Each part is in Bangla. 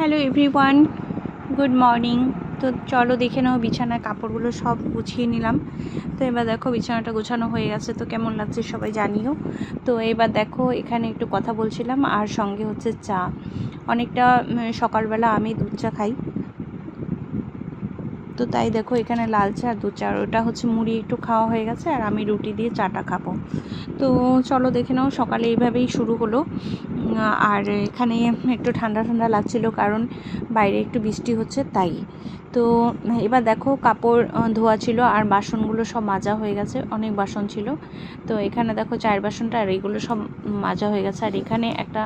Hello everyone, good morning. তো চলো দেখে নাও, বিছানার কাপড়গুলো সব গুছিয়ে নিলাম। তো এবার দেখো বিছানাটা গোছানো হয়ে গেছে। তো কেমন লাগছে সবাই জানিও। তো এবার দেখো এখানে একটু কথা বলছিলাম, আর সঙ্গে হচ্ছে চা। অনেকটা সকালবেলা আমি দুধ চা খাই, তো তাই দেখো এখানে লাল চা আর দুধ চা, ওটা হচ্ছে মুড়ি একটু খাওয়া হয়ে গেছে, আর আমি রুটি দিয়ে চাটা খাবো। তো চলো দেখে নাও, সকালে এইভাবেই শুরু হলো। আর এখানে একটু ঠান্ডা ঠান্ডা লাগছিল, কারণ বাইরে একটু বৃষ্টি হচ্ছে তাই। তো এবার দেখো কাপড় ধোয়া ছিল, আর বাসনগুলো সব মাজা হয়ে গেছে, অনেক বাসন ছিল। তো এখানে দেখো চায়ের বাসনটা আর এইগুলো সব মাজা হয়ে গেছে, আর এখানে একটা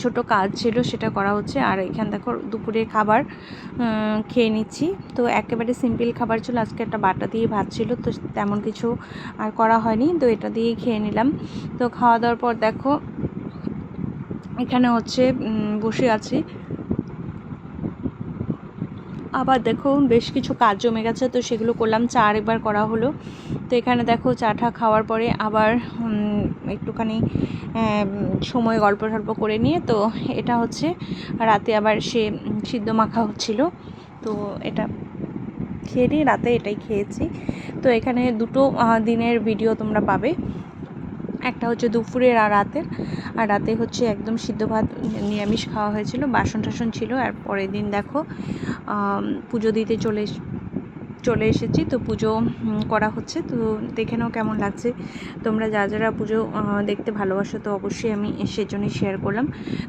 ছোট কাজ ছিল সেটা করা হচ্ছে। আর এখানে দেখো দুপুরের খাবার খেয়ে নিচ্ছি। তো একেবারে সিম্পল খাবার ছিল, আজকে একটা বাটা দিয়ে ভাত ছিল, তো তেমন কিছু আর করা হয়নি, তো এটা দিয়েই খেয়ে নিলাম। তো খাওয়া দাওয়ার পর দেখো এখানে হচ্ছে বসে আছি। আবার দেখো বেশ কিছু কাজ জমে গেছে, তো সেগুলো করলাম। চা আরেকবার করা হলো। তো এখানে দেখো চাটা খাওয়ার পরে আবার একটুখানি সময় গল্প টল্প করে নিয়ে, তো এটা হচ্ছে রাতে আবার সে সিদ্ধ মাখা হচ্ছিল, তো এটা খেয়ে নিয়ে রাতে এটাই খেয়েছি। তো এখানে দুটো দিনের ভিডিও তোমরা পাবে, একটা হচ্ছে দুপুরের আর রাতের। আর রাতে হচ্ছে একদম সিদ্ধ ভাত, নিরামিষ খাওয়া হয়েছিল, বাসন টাসন ছিল। আর পরের দিন দেখো পুজো দিতে চলে এসেছি। তো পুজো করা হচ্ছে, তো দেখে নাও কেমন লাগছে। তোমরা যারা পুজো দেখতে ভালোবাসো, তো অবশ্যই আমি সেজন্যই শেয়ার করলাম।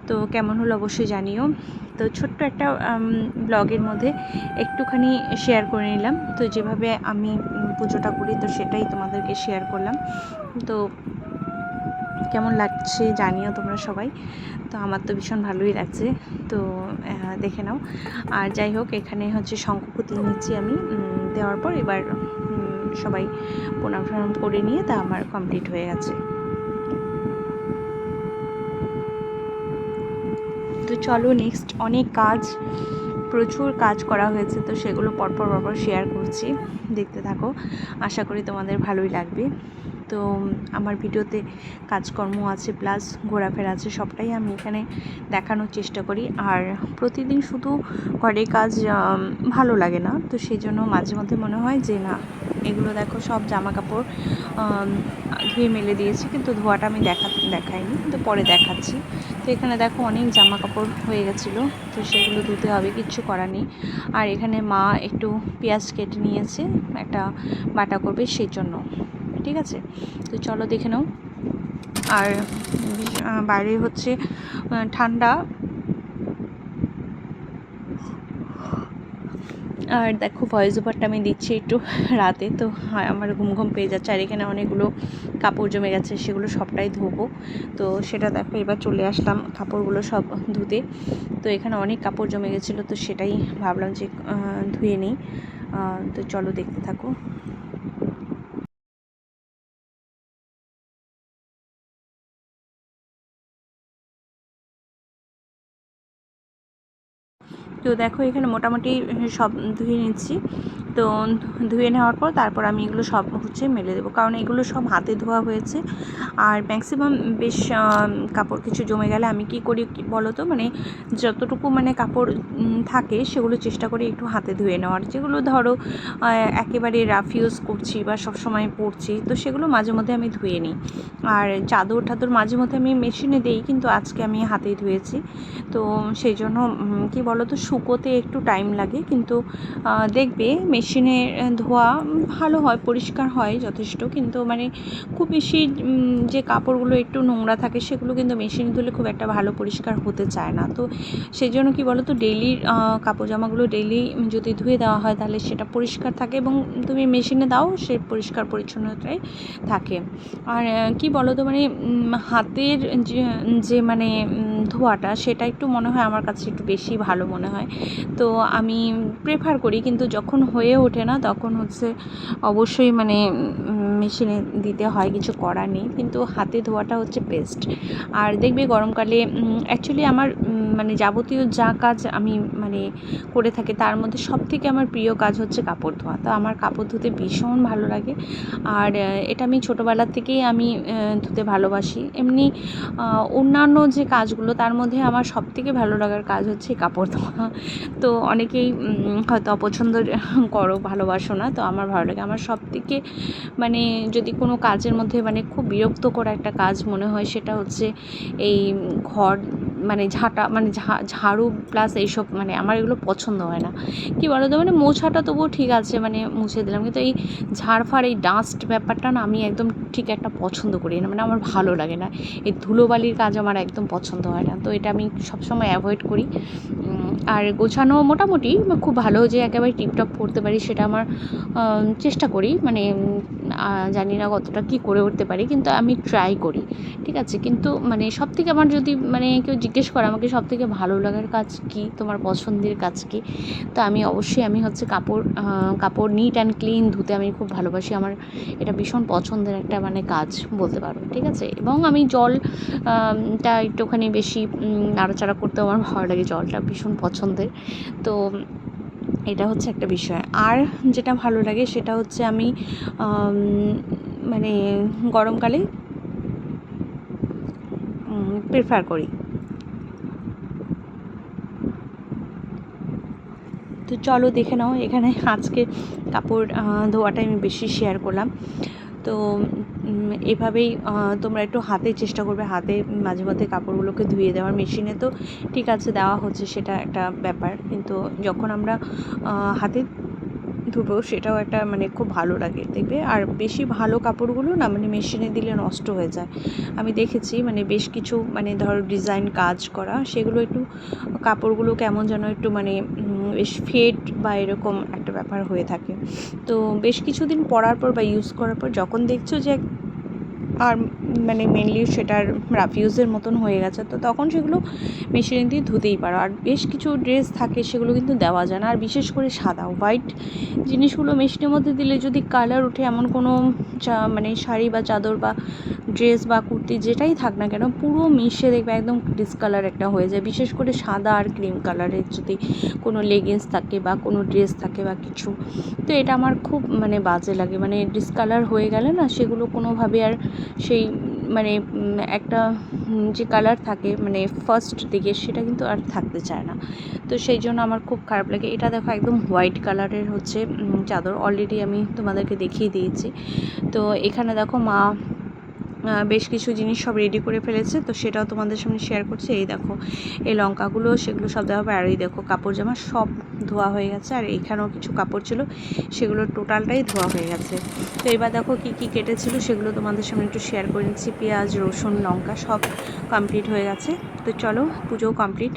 তো কেমন হলো অবশ্যই জানিও। তো ছোট্ট একটা ব্লগের মধ্যে একটুখানি শেয়ার করে নিলাম। তো যেভাবে আমি পুজোটা করি, তো সেটাই তোমাদেরকে শেয়ার করলাম। তো কেমন লাগছে জানিও তোমরা সবাই। তো আমার তো ভীষণ ভালোই লাগছে। তো দেখে নাও। আর যাই হোক, এখানে হচ্ছে শঙ্খপুতি নিচ্ছি আমি। দেওয়ার পর এবার সবাই প্রণাম টনাম করে নিয়ে তা আমার কমপ্লিট হয়ে গেছে। তো চলো নেক্সট অনেক কাজ, প্রচুর কাজ করা হয়েছে, তো সেগুলো পরপর শেয়ার করছি, দেখতে থাকো। আশা করি তোমাদের ভালোই লাগবে। তো আমার ভিডিওতে কাজকর্ম আছে, প্লাস ঘোরাফেরা আছে, সবটাই আমি এখানে দেখানোর চেষ্টা করি। আর প্রতিদিন শুধু ঘরের কাজ ভালো লাগে না, তো সেই জন্য মাঝে মধ্যে মনে হয় যে না, এগুলো দেখো সব জামা কাপড় ধুয়ে মেলে দিয়েছি, কিন্তু ধোয়াটা আমি দেখাইনি, কিন্তু পরে দেখাচ্ছি। তো এখানে দেখো অনেক জামা কাপড় হয়ে গেছিলো, তো সেগুলো ধুতে হবে, কিচ্ছু করার নেই। আর এখানে মা একটু পেঁয়াজ কেটে নিয়েছে, একটা বাটা করবে সেই জন্য, ঠিক আছে। তো চলো দেখে নাও। আর বাইরে হচ্ছে ঠান্ডা, আর দেখো ভয়েস ওভারটা আমি দিচ্ছি একটু রাতে, তো আমার ঘুম পেয়ে যাচ্ছে। আর এখানে অনেকগুলো কাপড় জমে গেছে, সেগুলো সবটাই ধোবো। তো সেটা দেখো এবার চলে আসলাম কাপড়গুলো সব ধুতে। তো এখানে অনেক কাপড় জমে গেছিলো, তো সেটাই ভাবলাম যে ধুয়ে নিই। তো চলো দেখতে থাকো। তো দেখো এখানে মোটামুটি সব ধুয়ে নিচ্ছি। তো ধুয়ে নেওয়ার পর তারপর আমি এগুলো সব হচ্ছে মেলে দেবো, কারণ এগুলো সব হাতে ধোয়া হয়েছে। আর ম্যাক্সিমাম বেশ কাপড় কিছু জমে গেলে আমি কি করি বলো তো, মানে যতটুকু মানে কাপড় থাকে সেগুলো চেষ্টা করি একটু হাতে ধুয়ে নেওয়ার। যেগুলো ধরো একেবারে রাফ ইউজ করছি বা সব সময় পরছি, তো সেগুলো মাঝে মধ্যে আমি ধুয়ে নিই। আর চাদর টাদর মাঝে মধ্যে আমি মেশিনে দিই, কিন্তু আজকে আমি হাতেই ধুয়েছি। তো সেই জন্য কি বলো তো, শুকোতে একটু টাইম লাগে, কিন্তু দেখবে মেশিনে ধোয়া ভালো হয়, পরিষ্কার হয় যথেষ্ট। কিন্তু মানে খুব বেশি যে কাপড়গুলো একটু নোংরা থাকে, সেগুলো কিন্তু মেশিনে ধুলে খুব একটা ভালো পরিষ্কার হতে চায় না। তো সেই জন্য কী বলো তো, ডেইলি কাপড় জামাগুলো ডেইলি যদি ধুয়ে দেওয়া হয়, তাহলে সেটা পরিষ্কার থাকে, এবং তুমি মেশিনে দাও সে পরিষ্কার পরিচ্ছন্নতাই থাকে। আর কি বলো তো, মানে হাতের যে মানে ধোয়াটা, সেটা একটু মনে হয় আমার কাছে একটু বেশি ভালো মনে হয়। তো আমি প্রেফার করি, কিন্তু যখন হয়ে ওঠে না, তখন হচ্ছে অবশ্যই মানে মেশিনে দিতে হয়, কিছু করার নেই, কিন্তু হাতে ধোয়াটা হচ্ছে বেস্ট। আর দেখবে গরমকালে অ্যাকচুয়ালি আমার মানে যাবতীয় যা কাজ আমি মানে করে থাকি তার মধ্যে সবথেকে আমার প্রিয় কাজ হচ্ছে কাপড় ধোয়া। তো আমার কাপড় ধুতে ভীষণ ভালো লাগে, আর এটা আমি ছোটোবেলা থেকেই আমি ধুতে ভালোবাসি। এমনি অন্যান্য যে কাজগুলো তার মধ্যে আমার সবথেকে ভালো লাগার কাজ হচ্ছে কাপড় ধোয়া। তো অনেকেই হয়তো অপছন্দ করো, ভালোবাসো না, তো আমার ভালো লাগে। আমার সবথেকে মানে যদি কোনো কাজের মধ্যে মানে খুব বিরক্তকর একটা কাজ মনে হয় সেটা হচ্ছে এই ঘর মানে ঝাঁটা মানে ঝাড়ু প্লাস এইসব, মানে আমার এগুলো পছন্দ হয় না। কী বলো তো, মানে মোছাটা তবুও ঠিক আছে, মানে মুছে দিলাম, কিন্তু এই ঝাড়ফাড় এই ডাস্ট ব্যাপারটা না আমি একদম ঠিক একটা পছন্দ করি না, মানে আমার ভালো লাগে না। এই ধুলোবালির কাজ আমার একদম পছন্দ হয় না, তো এটা আমি সবসময় অ্যাভয়েড করি। আর গোছানো মোটামুটি খুব ভালো যে একেবারে টিপটপ করতে পারি সেটা আমার চেষ্টা করি, মানে জানি না কতটা কী করে উঠতে পারি, কিন্তু আমি ট্রাই করি, ঠিক আছে। কিন্তু মানে সবথেকে আমার যদি মানে কেউ জিজ্ঞেস করে আমাকে সবথেকে ভালো লাগার কাজ কী, তোমার পছন্দের কাজ কী, তো আমি অবশ্যই আমি হচ্ছে কাপড় নিট অ্যান্ড ক্লিন ধুতে আমি খুব ভালোবাসি। আমার এটা ভীষণ পছন্দের একটা মানে কাজ বলতে পারো, ঠিক আছে। এবং আমি জলটা একটুখানি বেশি নাড়াচাড়া করতেও আমার ভালো লাগে, জলটা ভীষণ পছন্দের। তো এটা হচ্ছে একটা বিষয়। আর যেটা ভালো লাগে সেটা হচ্ছে আমি মানে গরমকালে প্রেফার করি। তো চলো দেখে নাও, এখানে আজকে কাপড় ধোয়াটাই আমি বেশি শেয়ার করলাম। তো এভাবেই তোমরা একটু হাতে চেষ্টা করবে, হাতে মাঝে মধ্যে কাপড়গুলোকে ধুয়ে দেওয়ার। মেশিনে তো ঠিক আছে দেওয়া হচ্ছে, সেটা একটা ব্যাপার, কিন্তু যখন আমরা হাতে ধুবো সেটাও একটা মানে খুব ভালো লাগে দেখবে। আর বেশি ভালো কাপড়গুলো না মানে মেশিনে দিলে নষ্ট হয়ে যায়, আমি দেখেছি। মানে বেশ কিছু মানে ধরো ডিজাইন কাজ করা, সেগুলো একটু কাপড়গুলো কেমন যেন একটু মানে বেশ ফেড বা এরকম একটা ব্যাপার হয়ে থাকে। তো বেশ কিছুদিন পরার পর বা ইউজ করার পর যখন দেখছো যে আর মানে মেনলি সেটার রাফিউজের মতন হয়ে গেছে, তো তখন সেগুলো মেশিনে দিয়ে ধুতেই পারো। আর বেশ কিছু ড্রেস থাকে সেগুলো কিন্তু দেওয়া যায় না, আর বিশেষ করে সাদা হোয়াইট জিনিসগুলো মেশিনের মধ্যে দিলে যদি কালার ওঠে এমন কোনো মানে শাড়ি বা চাদর বা ড্রেস বা কুর্তি যেটাই থাক না কেন, পুরো মিশে দেখবে একদম ডিসকালার একটা হয়ে যায়। বিশেষ করে সাদা আর ক্রিম কালারের যদি কোনো লেগিংস থাকে বা কোনো ড্রেস থাকে বা কিছু, তো এটা আমার খুব মানে বাজে লাগে। মানে ডিসকালার হয়ে গেলে না সেগুলো কোনোভাবে আর সেই মানে একটা যে কালার থাকে মানে ফার্স্ট দিকে সেটা কিন্তু আর থাকতে চায় না। তো সেই জন্য আমার খুব খারাপ লাগে। এটা দেখো একদম হোয়াইট কালারের হচ্ছে চাদর, অলরেডি আমি তোমাদেরকে দেখিয়ে দিয়েছি। তো এখানে দেখো মা বেশ কিছু জিনিস সব রেডি করে ফেলেছে, তো সেটাও তোমাদের সামনে শেয়ার করছি। এই দেখো এই লঙ্কাগুলো সেগুলো সব দেওয়া হবে, আর এই দেখো কাপড় জামা সব ধোয়া হয়ে গেছে, আর এইখানেও কিছু কাপড় ছিল সেগুলো টোটালটাই ধোয়া হয়ে গেছে। তো এবার দেখো কী কী কেটেছিল সেগুলো তোমাদের সামনে একটু শেয়ার করে নিচ্ছি। পেঁয়াজ, রসুন, লঙ্কা সব কমপ্লিট হয়ে গেছে। তো চলো, পুজোও কমপ্লিট।